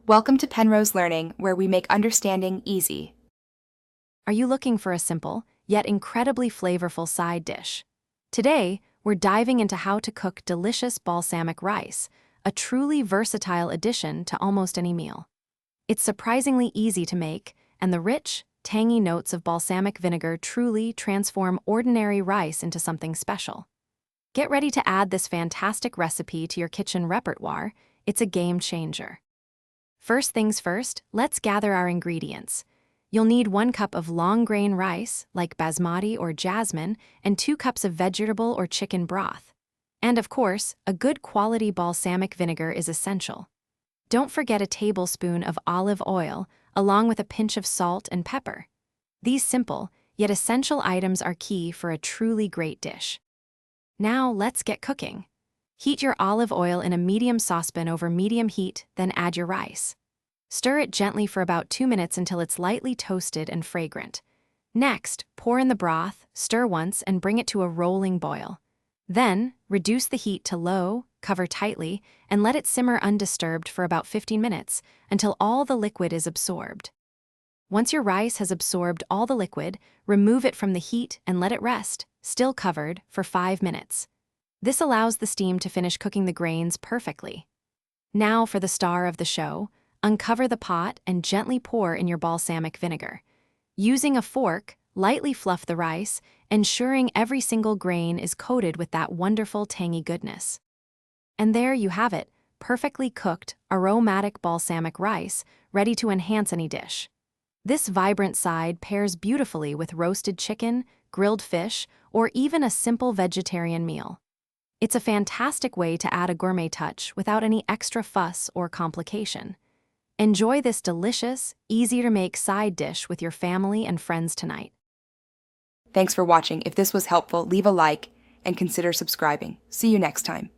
Welcome to Penrose Learning, where we make understanding easy. Are you looking for a simple, yet incredibly flavorful side dish? Today, we're diving into how to cook delicious balsamic rice, a truly versatile addition to almost any meal. It's surprisingly easy to make, and the rich, tangy notes of balsamic vinegar truly transform ordinary rice into something special. Get ready to add this fantastic recipe to your kitchen repertoire. It's a game changer. First things first, let's gather our ingredients. You'll need 1 cup of long-grain rice, like basmati or jasmine, and 2 cups of vegetable or chicken broth. And of course, a good quality balsamic vinegar is essential. Don't forget a tablespoon of olive oil, along with a pinch of salt and pepper. These simple, yet essential items are key for a truly great dish. Now let's get cooking. Heat your olive oil in a medium saucepan over medium heat, then add your rice. Stir it gently for about 2 minutes until it's lightly toasted and fragrant. Next, pour in the broth, stir once, and bring it to a rolling boil. Then, reduce the heat to low, cover tightly, and let it simmer undisturbed for about 15 minutes until all the liquid is absorbed. Once your rice has absorbed all the liquid, remove it from the heat and let it rest, still covered, for 5 minutes. This allows the steam to finish cooking the grains perfectly. Now for the star of the show, uncover the pot and gently pour in your balsamic vinegar. Using a fork, lightly fluff the rice, ensuring every single grain is coated with that wonderful tangy goodness. And there you have it, perfectly cooked, aromatic balsamic rice, ready to enhance any dish. This vibrant side pairs beautifully with roasted chicken, grilled fish, or even a simple vegetarian meal. It's a fantastic way to add a gourmet touch without any extra fuss or complication. Enjoy this delicious, easy-to-make side dish with your family and friends tonight. Thanks for watching. If this was helpful, leave a like and consider subscribing. See you next time.